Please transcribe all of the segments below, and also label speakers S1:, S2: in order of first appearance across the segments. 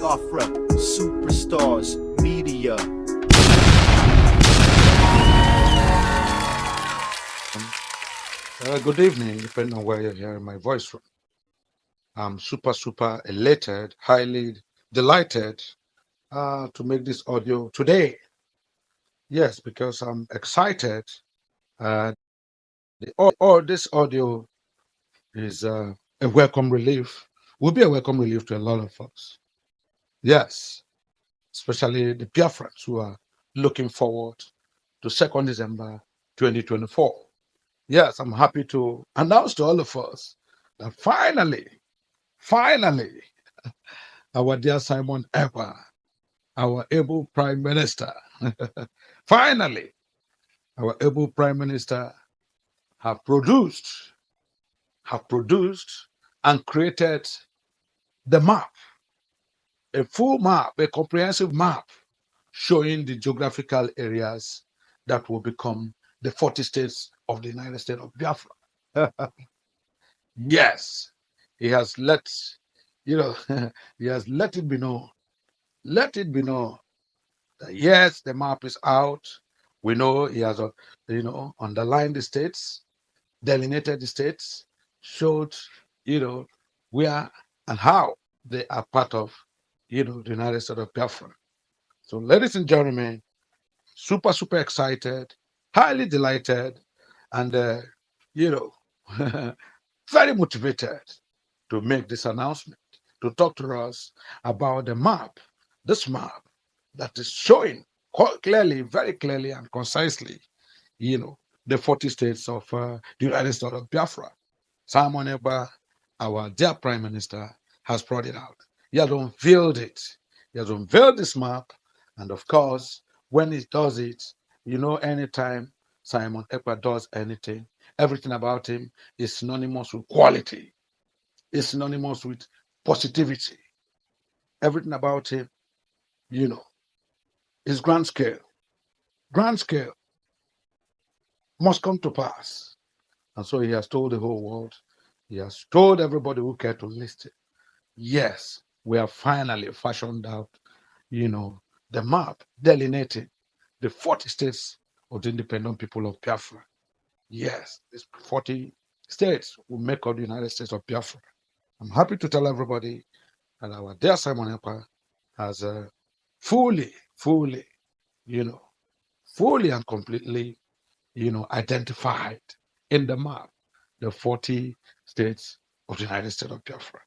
S1: Biafra, superstars, media.
S2: Good evening, depending on where you're hearing my voice from. I'm super elated, highly delighted to make this audio today. Yes, because I'm excited. This audio is a welcome relief, will be a welcome relief to a lot of us. Yes, especially the Biafrans who are looking forward to 2nd December 2024. Yes, I'm happy to announce to all of us that finally, our dear Simon Ekpa, our able Prime Minister, finally, our able Prime Minister have produced and created the map, a full map, a comprehensive map showing the geographical areas that will become the 40 states of the United States of Biafra. Yes, he has let, he has let it be known. Let it be known that yes, the map is out. We know he has, underlined the states, delineated the states, showed, where and how they are part of, the United States of Biafra. So, ladies and gentlemen, super excited, highly delighted, and you know, very motivated to make this announcement, to talk to us about the map, this map that is showing clearly, very clearly and concisely, the 40 states of the United States of Biafra. Simon Ekpa, our dear Prime Minister, has brought it out. He has unveiled it. He has unveiled this map. And of course, when he does it, anytime Simon Ekpa does anything, everything about him is synonymous with quality, is synonymous with positivity. Everything about him, is grand scale. Grand scale must come to pass. And so he has told the whole world, he has told everybody who cared to listen, yes, we have finally fashioned out, the map delineating the 40 states of the independent people of Biafra. Yes, these 40 states will make up the United States of Biafra. I'm happy to tell everybody that our dear Simon Ekpa has fully, fully and completely, identified in the map the 40 states of the United States of Biafra.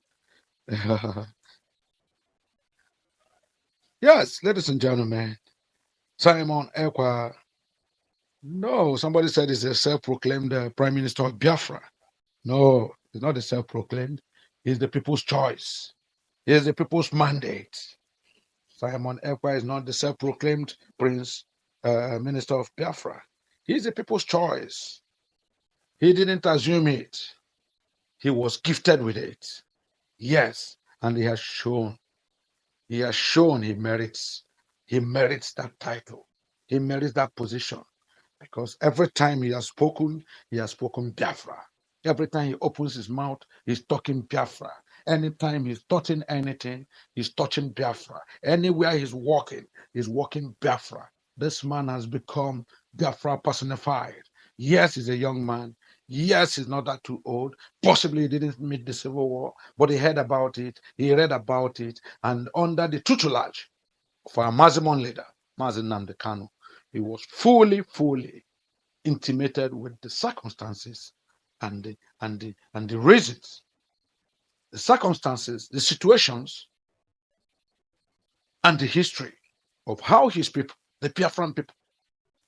S2: Yes, ladies and gentlemen, Simon Ekpa, no, somebody said he's a self-proclaimed Prime Minister of Biafra. No, he's not a self-proclaimed. He's the people's choice. He's the people's mandate. Simon Ekpa is not the self-proclaimed Minister of Biafra. He's the people's choice. He didn't assume it. He was gifted with it. Yes, and he has shown he merits that title. He merits that position because every time he has spoken Biafra. Every time he opens his mouth, he's talking Biafra. Anytime he's touching anything, he's touching Biafra. Anywhere he's walking Biafra. This man has become Biafra personified. Yes, he's a young man. Yes, he's not that too old. Possibly he didn't meet the Civil War, but he heard about it, he read about it, and under the tutelage of our Mazimon leader, Mazin Nnamdi Kanu, he was fully intimated with the circumstances and the reasons, the circumstances, the situations, and the history of how his people, the Biafran people,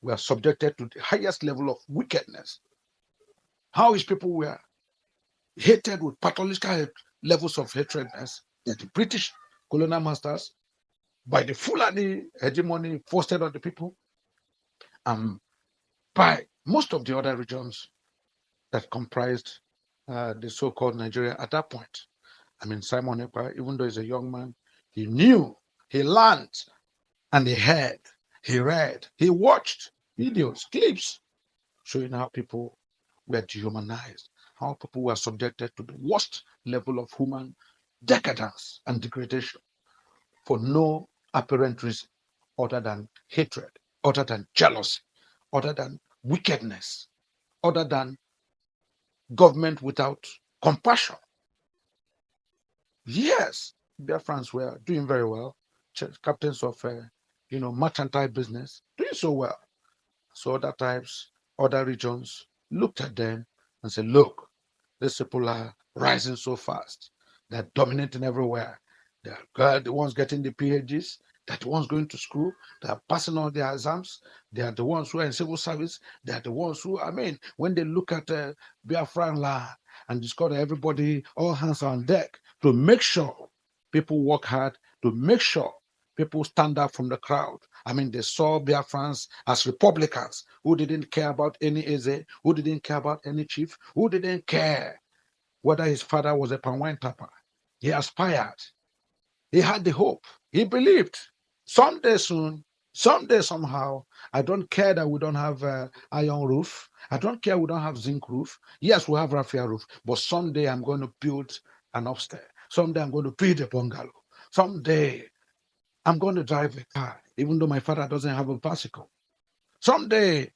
S2: were subjected to the highest level of wickedness, how his people were hated with pathological levels of hatredness by the British colonial masters, by the Fulani hegemony foisted on the people, and by most of the other regions that comprised the so-called Nigeria at that point. I mean, Simon Ekpa, even though he's a young man, he knew, he learned, and he heard, he read, he watched videos, clips, showing how people were dehumanized, how people were subjected to the worst level of human decadence and degradation. for no apparent reason other than hatred, other than jealousy, other than wickedness, other than government without compassion. Yes, Biafrans were doing very well. Captains of, mercantile business, doing so well. So other tribes, other regions looked at them and said, look, these people are rising so fast. They're dominating everywhere. They're the ones getting the PhDs. They're the ones going to school. They're passing all their exams. They are the ones who are in civil service. They are the ones who, when they look at Biafran land and discover everybody, all hands are on deck to make sure people work hard, to make sure people stand up from the crowd. They saw Biafrans as Republicans who didn't care about any Eze, who didn't care about any chief, who didn't care whether his father was a Panwine tapper. He aspired. He had the hope. He believed. Someday soon, someday somehow, I don't care that we don't have iron roof. I don't care we don't have zinc roof. Yes, we have raffia roof, but someday I'm going to build an upstairs. Someday I'm going to build a bungalow. Someday I'm going to drive a car, even though my father doesn't have a bicycle. Someday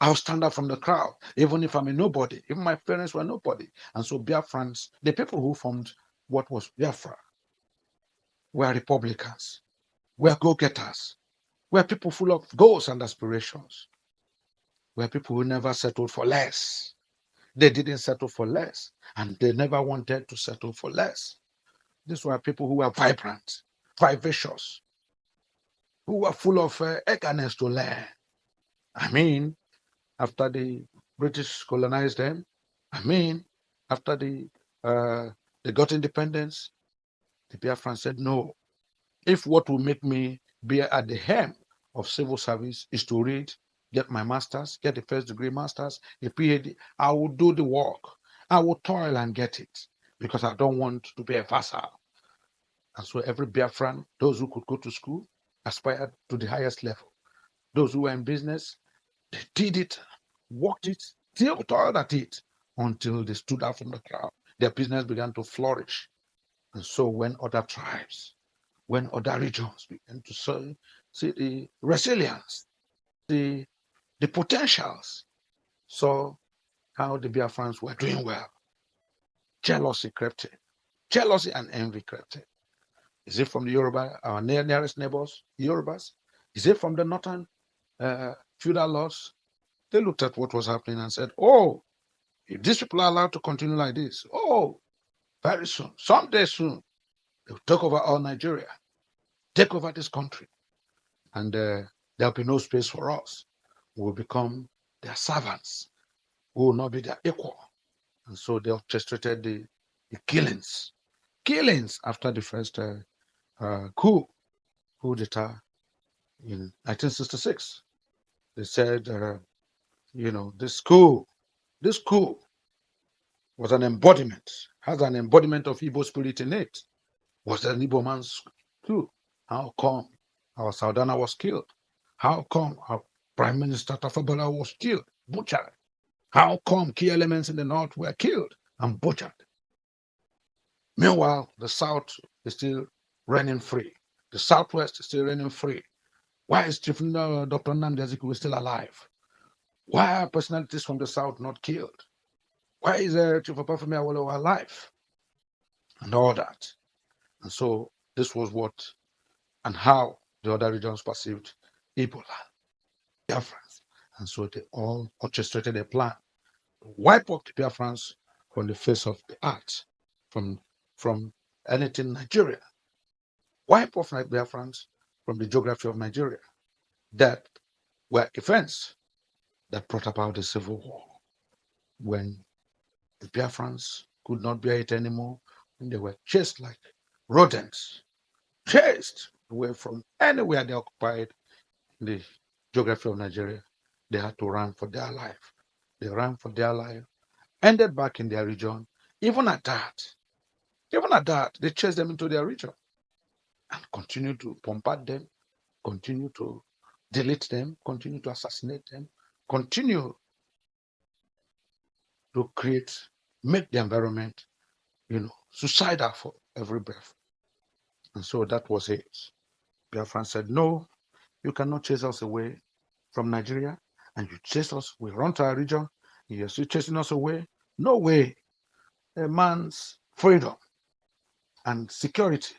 S2: I'll stand up from the crowd, even if I'm a nobody. Even my parents were nobody. And so Biafrans, the people who formed what was Biafra, were Republicans, were go-getters, were people full of goals and aspirations, were people who never settled for less. They didn't settle for less, and they never wanted to settle for less. These were people who were vibrant, vivacious, who were full of eagerness to learn. After the British colonized them, after they got independence, the Biafran said, no, if what will make me be at the helm of civil service is to read, get my master's, get the first degree master's, a PhD, I will do the work. I will toil and get it because I don't want to be a vassal. And so every Biafran, those who could go to school, aspired to the highest level. Those who were in business, they did it, worked it, still toiled at it until they stood out from the crowd. Their business began to flourish. And so when other tribes, when other regions began to see the resilience, the potentials, saw how the Biafrans were doing well, jealousy crept in. Jealousy and envy crept in. Is it from the Yoruba, our nearest neighbors, Yorubas? Is it from the northern feudal lords? They looked at what was happening and said, oh, if these people are allowed to continue like this, very soon, someday soon, they'll take over all Nigeria, take over this country, and there'll be no space for us. We'll become their servants. We will not be their equal. And so they orchestrated the killings after the first coup d'etat in 1966. They said, this coup was an embodiment, has an embodiment of Igbo spirit in it. Was an Igbo man's coup. How come our Saldana was killed? How come our Prime Minister Tafabola was killed, butchered? How come key elements in the north were killed and butchered? Meanwhile, the south is still reigning free. The southwest is still reigning free. Why is Dr. Nnamdi Azikiwe still alive? Why are personalities from the south not killed? Why is Chief Obafemi Awolowo alive? And all that. And so this was what and how the other regions perceived Ebola, Biafrans. And so they all orchestrated a plan to wipe out the Biafrans from the face of the earth, from anything Nigeria. Wipe off Biafrans from the geography of Nigeria. That were events that brought about the civil war. When the Biafrans could not bear it anymore, when they were chased like rodents, chased away from anywhere they occupied in the geography of Nigeria, they had to run for their life. They ran for their life, ended back in their region. Even at that, they chased them into their region and continued to bombard them, continue to delete them, continue to assassinate them, continue to make the environment suicidal for every breath. And so that was it. Biafran said, no, you cannot chase us away from Nigeria, and you chase us, we run to our region, you're still chasing us away. No way. A man's freedom and security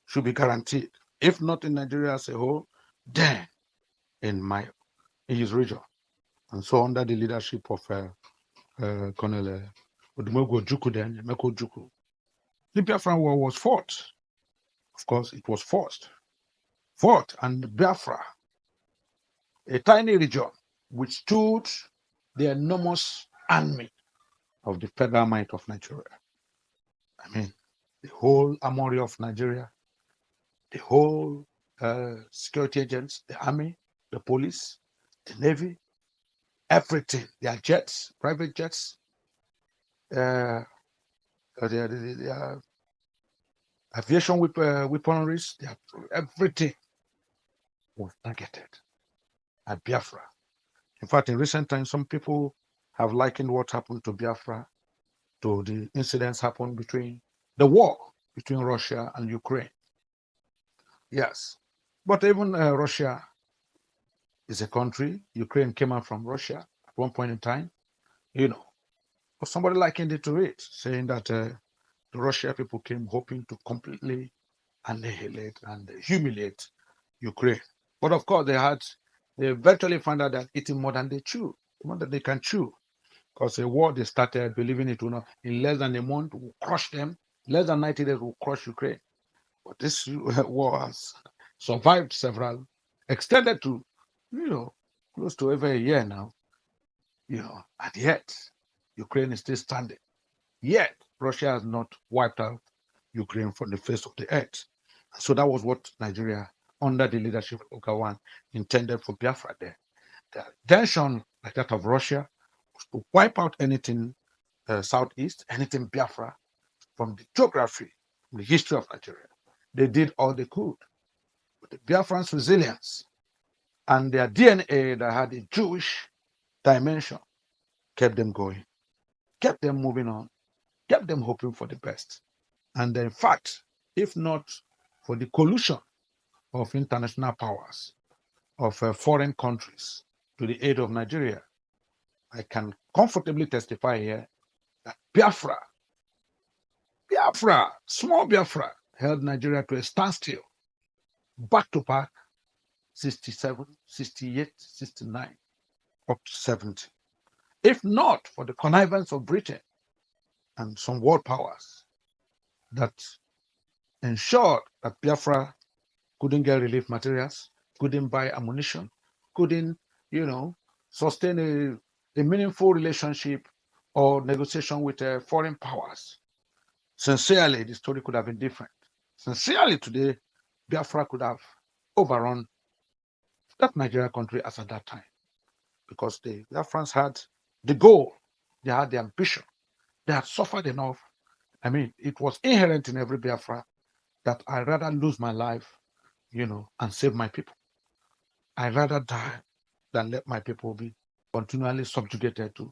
S2: should be guaranteed. If not in Nigeria as a whole, then in his region. And so under the leadership of Colonel Odumegwu Ojukwu, then Emeka Ojukwu, the Biafran War was fought. Of course, it was fought, and Biafra, a tiny region, withstood the enormous army of the federal might of Nigeria. I mean, the whole armory of Nigeria, the whole security agents, the army, the police, the navy, everything, their jets, private jets, their aviation weaponries, everything was targeted at Biafra. In fact, in recent times, some people have likened what happened to Biafra to the incidents happened between the war between Russia and Ukraine. Yes, but even Russia is a country. Ukraine came out from Russia at one point in time, But somebody likened it to it, saying that the Russian people came hoping to completely annihilate and humiliate Ukraine. But of course, they eventually found out that eating more than they chew, more than they can chew. Because a war they started believing it will not, in less than a month, will crush them. Less than 90 days will crush Ukraine. But this war has survived several, extended to, close to over a year now, and yet Ukraine is still standing. Yet Russia has not wiped out Ukraine from the face of the earth. So that was what Nigeria, under the leadership of Gowon, intended for Biafra there. The intention like that of Russia was to wipe out anything southeast, anything Biafra from the geography, from the history of Nigeria. They did all they could. But the Biafrans' resilience and their DNA that had a Jewish dimension kept them going, kept them moving on, kept them hoping for the best. And in fact, if not for the collusion of international powers, of foreign countries to the aid of Nigeria, I can comfortably testify here that Biafra, small Biafra, held Nigeria to a standstill, back to back, 67, 68, 69, up to 70. If not for the connivance of Britain and some world powers that ensured that Biafra couldn't get relief materials, couldn't buy ammunition, couldn't, sustain a meaningful relationship or negotiation with foreign powers. Sincerely, the story could have been different. Sincerely, today, Biafra could have overrun that Nigeria country as at that time, because the Biafrans had the goal, they had the ambition, they had suffered enough. I mean, it was inherent in every Biafra that I'd rather lose my life, and save my people. I'd rather die than let my people be continually subjugated to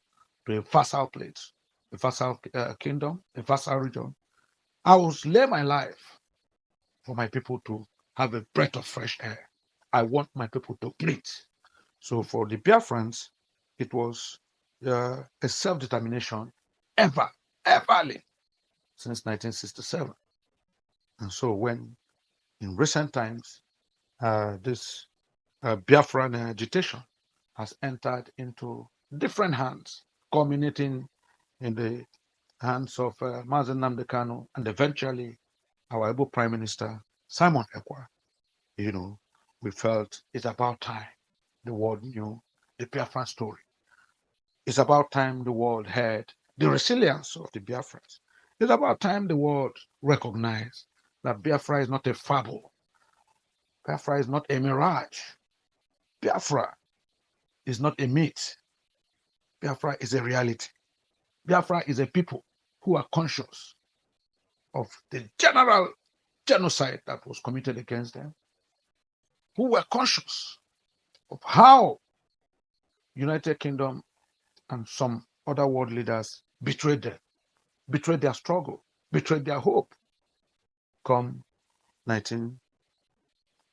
S2: a vassal place, a vassal kingdom, a vassal region. I will lay my life for my people to have a breath of fresh air. I want my people to breathe. So for the Biafrans, it was a self-determination everly since 1967. And so when in recent times, this Biafran agitation has entered into different hands, culminating in the hands of Mazen Nnamdi Kanu and eventually our able Prime Minister, Simon Ekpa. We felt it's about time the world knew the Biafran story. It's about time the world heard the resilience of the Biafrans. It's about time the world recognized that Biafra is not a fable. Biafra is not a mirage. Biafra is not a myth. Biafra is a reality. Biafra is a people who are conscious of the general genocide that was committed against them, who were conscious of how United Kingdom and some other world leaders betrayed them, betrayed their struggle, betrayed their hope come 19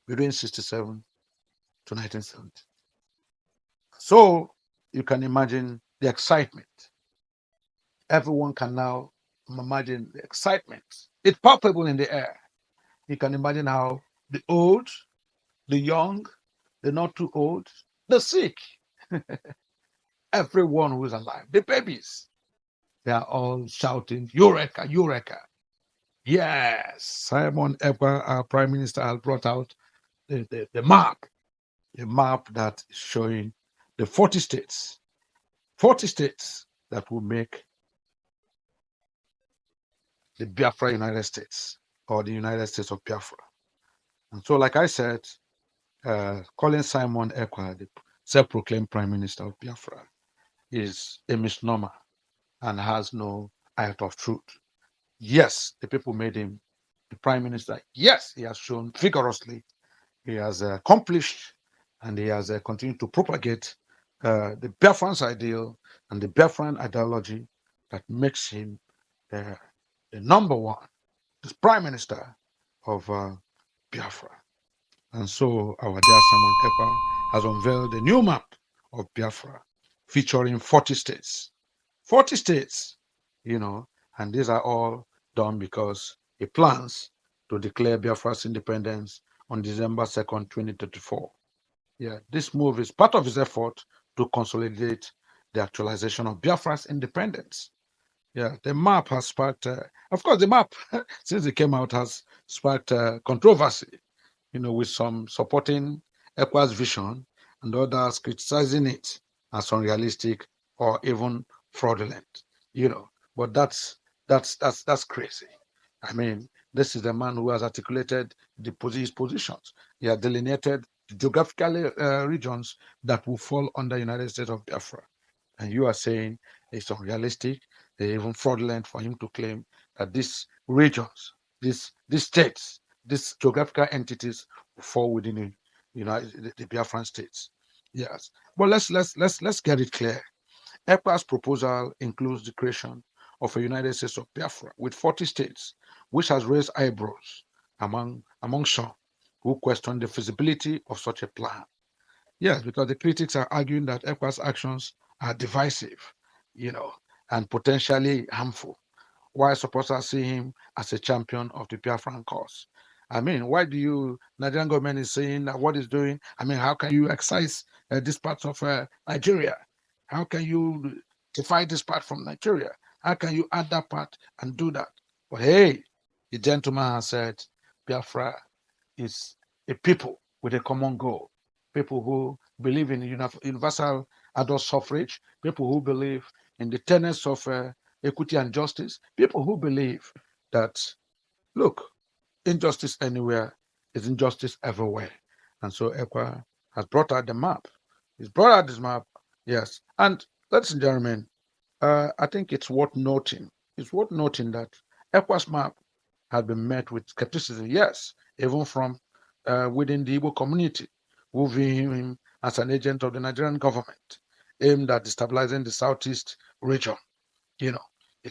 S2: between 67 to 1970. So you can imagine the excitement. Everyone can now imagine the excitement. It's palpable in the air. You can imagine how the old, the young, the not too old, the sick, everyone who is alive, the babies, they are all shouting, Eureka, Eureka. Yes, Simon Ekpa, our Prime Minister, has brought out the map, a map that is showing the 40 states that will make the Biafra United States, or the United States of Biafra. And so, like I said, calling Simon Ekpa the self-proclaimed Prime Minister of Biafra is a misnomer and has no iota of truth. Yes, the people made him the Prime Minister. Yes, he has shown vigorously, he has accomplished, and he has continued to propagate the Biafran's ideal and the Biafran ideology that makes him the number one, the Prime Minister of Biafra. And so our dear Simon Ekpa has unveiled a new map of Biafra featuring 40 states. 40 states, and these are all done because he plans to declare Biafra's independence on December 2nd, 2034. Yeah, this move is part of his effort to consolidate the actualization of Biafra's independence. Yeah, the map has sparked, of course, the map, since it came out, has sparked controversy, with some supporting Ekpa's vision and others criticizing it as unrealistic or even fraudulent. But that's crazy. I mean, this is the man who has articulated his positions. He has delineated the geographical regions that will fall under United States of Biafra. And you are saying it's unrealistic, even fraudulent for him to claim that these regions, these states, these geographical entities will fall within the Biafran states. Yes. But let's get it clear. Ekpa's proposal includes the creation of a United States of Biafra with 40 states, which has raised eyebrows among some who question the feasibility of such a plan. Yes, because the critics are arguing that Ekpa's actions are divisive, and potentially harmful, while supporters see him as a champion of the Biafran cause. I mean, why do Nigerian government is saying that what it's doing? I mean, how can you excise this part of Nigeria? How can you divide this part from Nigeria? How can you add that part and do that? But hey, the gentleman has said Biafra is a people with a common goal, people who believe in universal adult suffrage, people who believe in the tenets of equity and justice, people who believe that, look, injustice anywhere is injustice everywhere. And so Ekpa has brought out the map. He's brought out this map, yes. And ladies and gentlemen, I think it's worth noting. It's worth noting that Ekpa's map has been met with skepticism, yes, even from within the Igbo community, who view him as an agent of the Nigerian government aimed at destabilizing the southeast region. You know,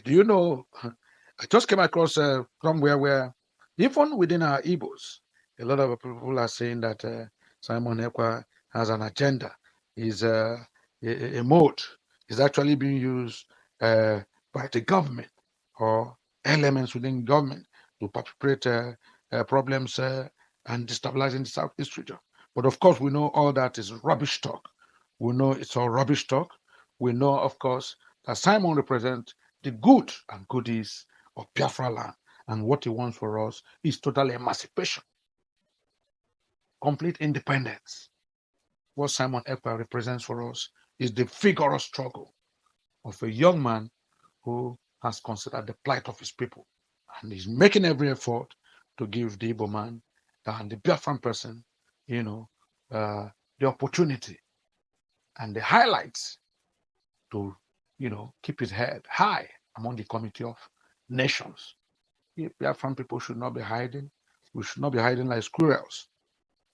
S2: do you know? I just came across somewhere where even within our Igbos, a lot of people are saying that Simon Ekpa has an agenda. Is a mode is actually being used by the government or elements within government to perpetrate problems and destabilizing the southeast region. But of course, we know all that is rubbish talk. We know it's all rubbish talk. We know, of course, that Simon represents the good and goodies of Biafra land. And what he wants for us is total emancipation, complete independence. What Simon Ekpa represents for us is the vigorous struggle of a young man who has considered the plight of his people and is making every effort to give the Igbo man and the Biafran person, the opportunity and the highlights to, keep his head high among the community of nations. Biafran people should not be hiding. We should not be hiding like squirrels.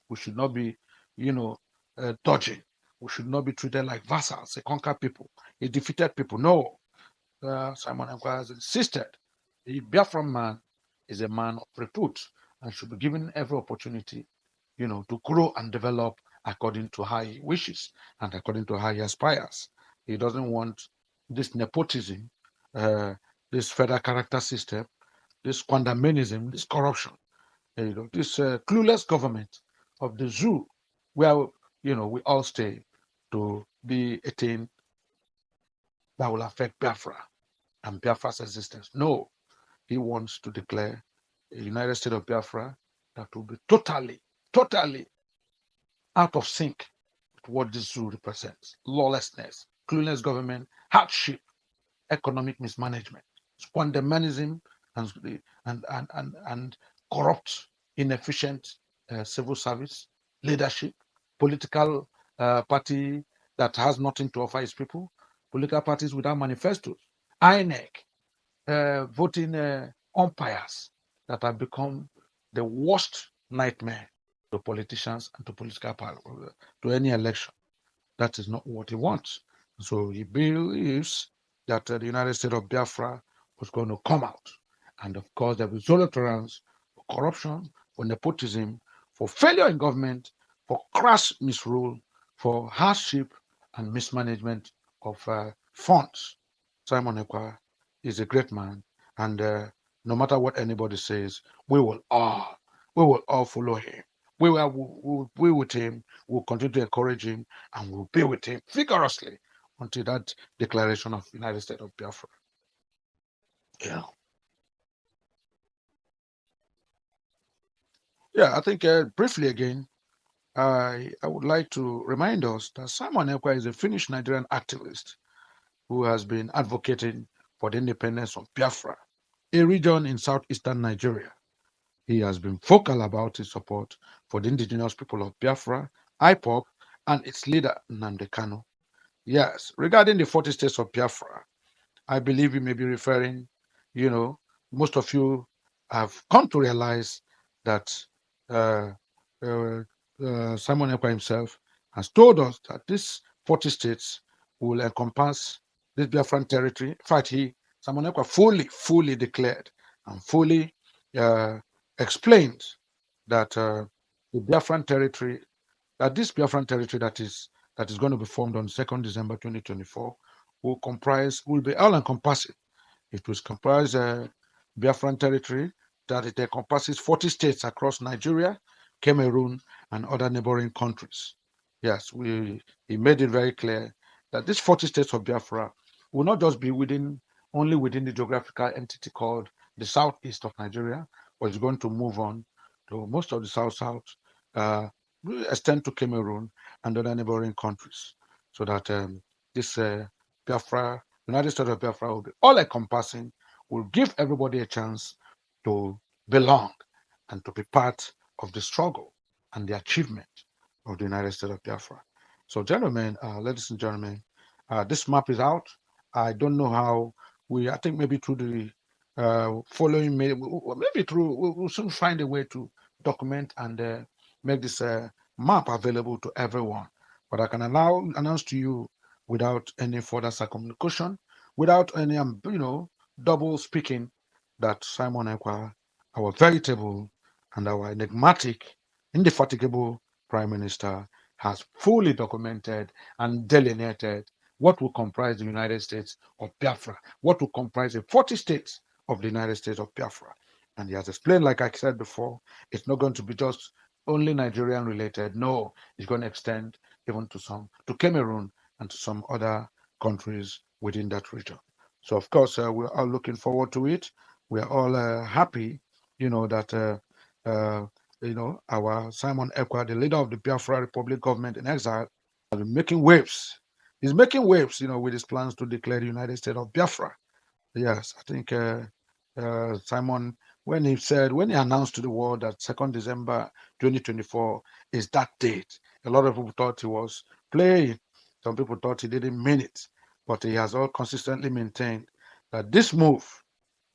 S2: We should not be, dodging. We should not be treated like vassals, a conquered people, a defeated people. No, Simon Ekpa has insisted, A Biafran man is a man of repute and should be given every opportunity, to grow and develop according to how he wishes and according to how he aspires. He doesn't want this nepotism, uh, this federal character system, this quandamanism, this corruption, this clueless government of the zoo, where we all stay to be a thing that will affect Biafra and Biafra's existence. No, he wants to declare a United States of Biafra that will be totally, totally out of sync with what this zoo represents: lawlessness, clueless government, hardship, economic mismanagement, squandermanism, and corrupt, inefficient civil service, leadership, political party that has nothing to offer its people, political parties without manifestos, INEC, voting umpires that have become the worst nightmare to politicians and to political power, to any election. That is not what he wants. So he believes that the United States of Biafra was going to come out. And of course, there will be zero tolerance for corruption, for nepotism, for failure in government, for crass misrule, for hardship and mismanagement of funds. Simon Ekpa is a great man, and no matter what anybody says, we will all follow him. We will be with him. We'll continue to encourage him, and we'll be with him vigorously until that declaration of United States of Biafra. Yeah, yeah. I think briefly again, I would like to remind us that Simon Ekpa is a Finnish Nigerian activist who has been advocating for the independence of Biafra, a region in southeastern Nigeria. He has been vocal about his support for the indigenous people of Biafra, IPOB, and its leader, Nnamdi Kanu. Yes, regarding the 40 states of Biafra, I believe you may be referring, you know, most of you have come to realize that uh, uh, Simon Ekpa himself has told us that these 40 states will encompass this Biafran territory. In fact, Simon Ekpa, fully declared and fully uh, explained that the Biafran territory, that this Biafran territory that is going to be formed on 2nd December 2024 will be all encompassing. It will comprise Biafran territory that it encompasses 40 states across Nigeria, Cameroon, and other neighboring countries. Yes, he made it very clear that these 40 states of Biafra will not just be only within the geographical entity called the southeast of Nigeria, but it's going to move on to most of the south, uh, will extend to Cameroon and other neighboring countries, so that this Biafra, United States of Biafra, will be all encompassing, will give everybody a chance to belong and to be part of the struggle and the achievement of the United States of Biafra. So, gentlemen, ladies and gentlemen, this map is out. I don't know how I think maybe through the following, maybe through, we'll soon find a way to document and make this map available to everyone. But I can announce to you without any further circumlocution, without any, double speaking, that Simon Ekpa, our veritable and our enigmatic, indefatigable Prime Minister, has fully documented and delineated what will comprise the United States of Biafra, what will comprise the 40 states of the United States of Biafra. And he has explained, like I said before, it's not going to be just only Nigerian related. No, it's going to extend even to Cameroon and to some other countries within that region. So, of course, we're all looking forward to it. We are all happy, that uh, our Simon Ekpa, the leader of the Biafra Republic government in exile, has been making waves. He's making waves, with his plans to declare the United States of Biafra. Yes, I think Simon, when he announced to the world that 2nd December 2024 is that date, a lot of people thought he was playing. Some people thought he didn't mean it, but he has all consistently maintained that this move,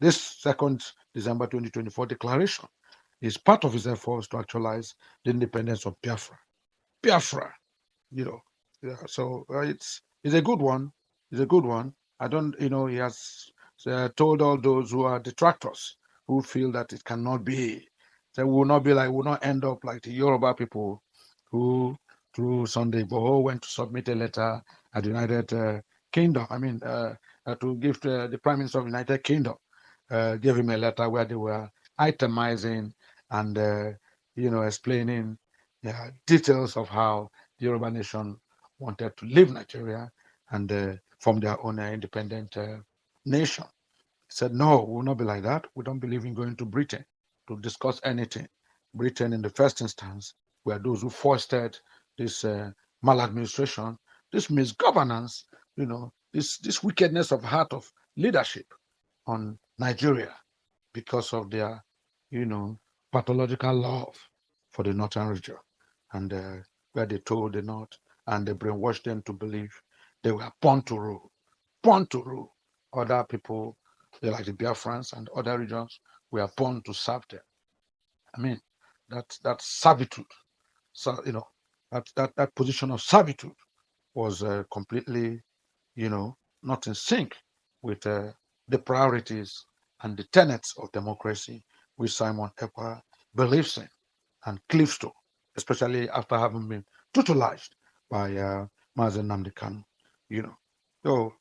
S2: this 2nd December 2024 declaration, is part of his efforts to actualize the independence of Biafra. Biafra, you know. Yeah, so it's a good one. It's a good one. I don't, he has told all those who are detractors, who feel that it cannot be, that will not be like, will not end up like the Yoruba people who, through Sunday Igboho, went to submit a letter at the United Kingdom. To give the Prime Minister of the United Kingdom, gave him a letter where they were itemizing and explaining details of how the Yoruba nation wanted to leave Nigeria and form their own independent nation. He said, no, we will not be like that. We don't believe in going to Britain to discuss anything. Britain, in the first instance, were those who fostered this maladministration, this misgovernance, this wickedness of heart of leadership on Nigeria because of their, pathological love for the northern region, and where they told the North and they brainwashed them to believe they were born to rule, born to rule. Other people, like the Biafrans and other regions, were born to serve them. I mean, that servitude, so that position of servitude was completely, not in sync with the priorities and the tenets of democracy which Simon Ekpa believes in and cleaves to, especially after having been totalized by Mazen Nnamdi Kanu. So,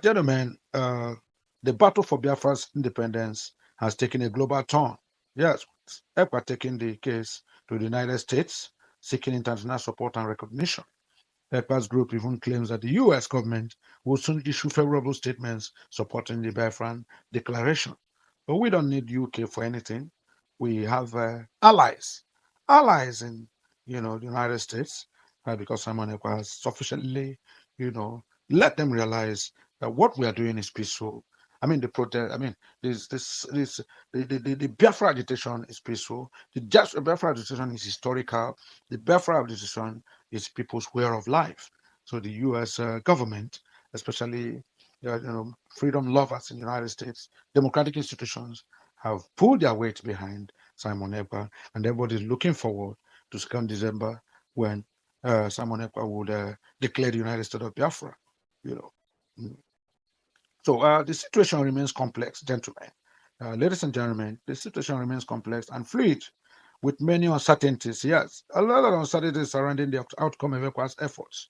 S2: gentlemen, the battle for Biafra's independence has taken a global turn. Yes, Ekpa taking the case to the United States, seeking international support and recognition. Ekpa's group even claims that the U.S. government will soon issue favorable statements supporting the Biafran declaration. But we don't need UK for anything. We have allies in the United States, because Simon Ekpa has sufficiently let them realize that what we are doing is peaceful. I mean, the protest. I mean, the Biafra agitation is peaceful. The Biafra agitation is historical. The Biafra agitation is people's way of life. So the U.S. Government, especially freedom lovers in the United States, democratic institutions have pulled their weight behind Simon Ekpa, and everybody is looking forward to 2nd December when Simon Ekpa would declare the United States of Biafra. Mm. So the situation remains complex, gentlemen. Ladies and gentlemen, the situation remains complex and fluid with many uncertainties. Yes, a lot of uncertainties surrounding the outcome of Ekpa's efforts.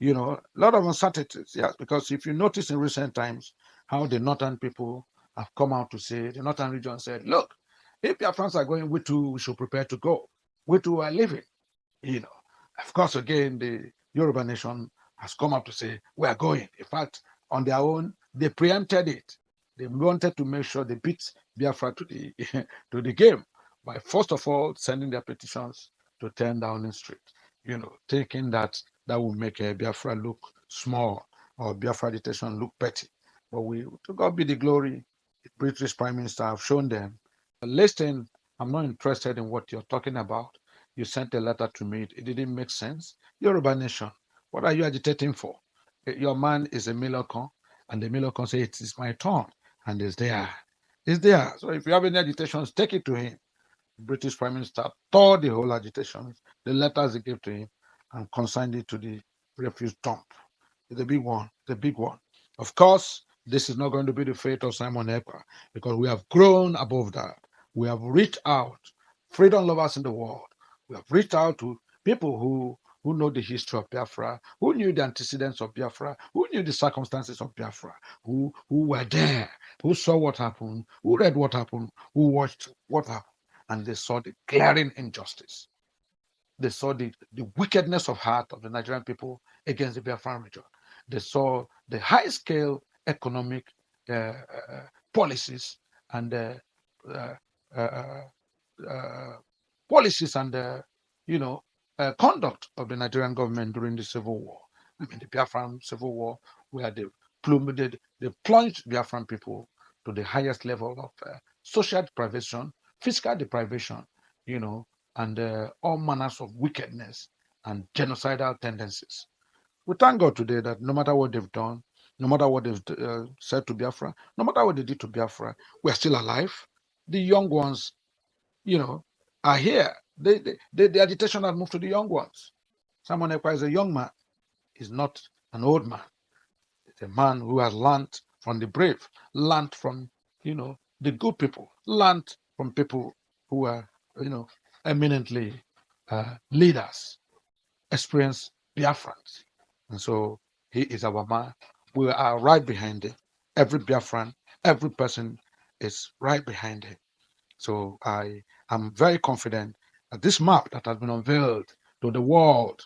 S2: A lot of uncertainties, yes, because if you notice in recent times how the northern people have come out to say, the northern region said, look, if Biafrans are going, we too we should prepare to go. We too are leaving. You know, of course, again, the Yoruba nation has come up to say, we are going. In fact, on their own, they preempted it. They wanted to make sure they beat Biafra to the to the game by first of all sending their petitions to turn Downing Street, thinking that that will make Biafra look small or Biafra agitation look petty. But to God be the glory, the British Prime Minister have shown them, listen, I'm not interested in what you're talking about. You sent a letter to me. It didn't make sense. Yoruba nation, what are you agitating for? Your man is a Milocon, and the Milocon says it is my turn, and it's there. It's there. So if you have any agitations, take it to him. The British Prime Minister tore the whole agitation, the letters he gave to him, and consigned it to the refuse dump. It's a big one. It's a big one. Of course, this is not going to be the fate of Simon Ekpa because we have grown above that. We have reached out, freedom lovers in the world. We have reached out to people who know the history of Biafra, who knew the antecedents of Biafra, who knew the circumstances of Biafra, who were there, who saw what happened, who read what happened, who watched what happened, and they saw the glaring injustice. They saw the wickedness of heart of the Nigerian people against the Biafran region. They saw the high-scale economic policies and uh, uh, uh, policies and conduct of the Nigerian government during the civil war. I mean, the Biafran civil war, where they plunged Biafran people to the highest level of social deprivation, fiscal deprivation, and all manners of wickedness and genocidal tendencies. We thank God today that no matter what they've done, no matter what they've said to Biafra, no matter what they did to Biafra, we're still alive. The young ones, are here. The agitation has moved to the young ones. Simon Ekpa is a young man. He's not an old man. It's a man who has learned from the brave, learned from, the good people, learned from people who are, eminently leaders, experienced Biafrans. And so he is our man. We are right behind him. Every Biafran, every person is right behind him. So I am very confident that this map that has been unveiled to the world,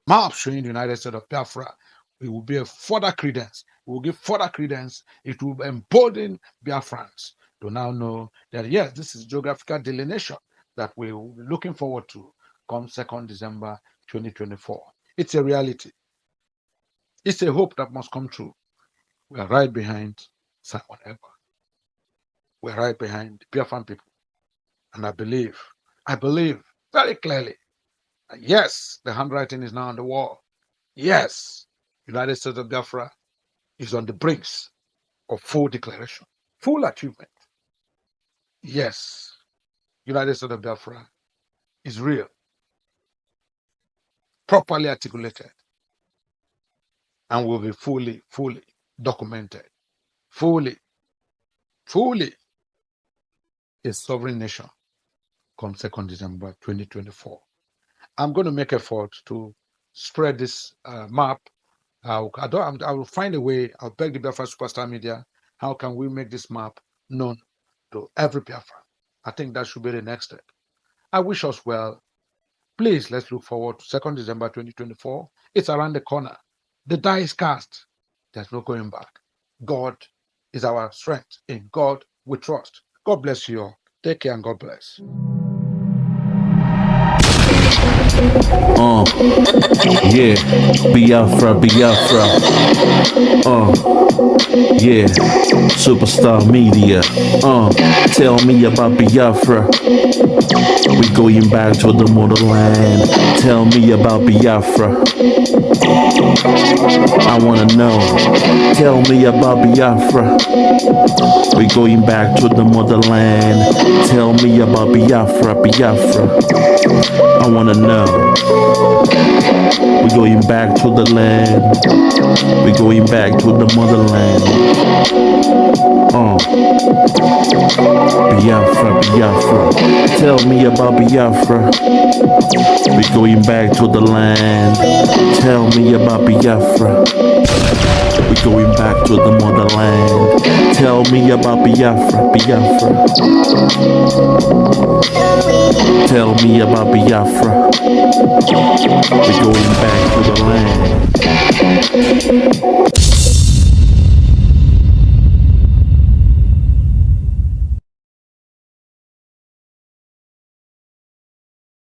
S2: map showing the United States of Biafra, it will be a further credence. It will give further credence. It will embolden Biafrans to now know that, yes, this is geographical delineation that we will be looking forward to come 2nd December 2024. It's a reality. It's a hope that must come true. We are right behind Simon Ekpa. We are right behind the Biafran people. And I believe very clearly that, yes, the handwriting is now on the wall. Yes, United States of Biafra is on the brinks of full declaration, full achievement. Yes, United States of Biafra is real, properly articulated, and will be fully documented, fully a sovereign nation come 2nd December 2024. I'm going to make effort to spread this map. I will find a way. I'll beg the Biafra Superstar Media. How can we make this map known to every Biafra? I think that should be the next step. I wish us well. Please, let's look forward to 2nd December 2024. It's around the corner. The die is cast. There's no going back. God is our strength. In God we trust. God bless you all. Take care and God bless.
S3: Yeah, Biafra. Yeah, Superstar Media. Tell me about Biafra. We going back to the motherland. Tell me about Biafra. I wanna know. Tell me about Biafra. We going back to the motherland. Tell me about Biafra. I wanna know. We going back to the land. We going back to the motherland. Biafra. Tell me about Biafra. We going back to the land. Tell me about Biafra. We going back to the motherland. Tell me about Biafra. Tell me about Biafra. We going back to the land.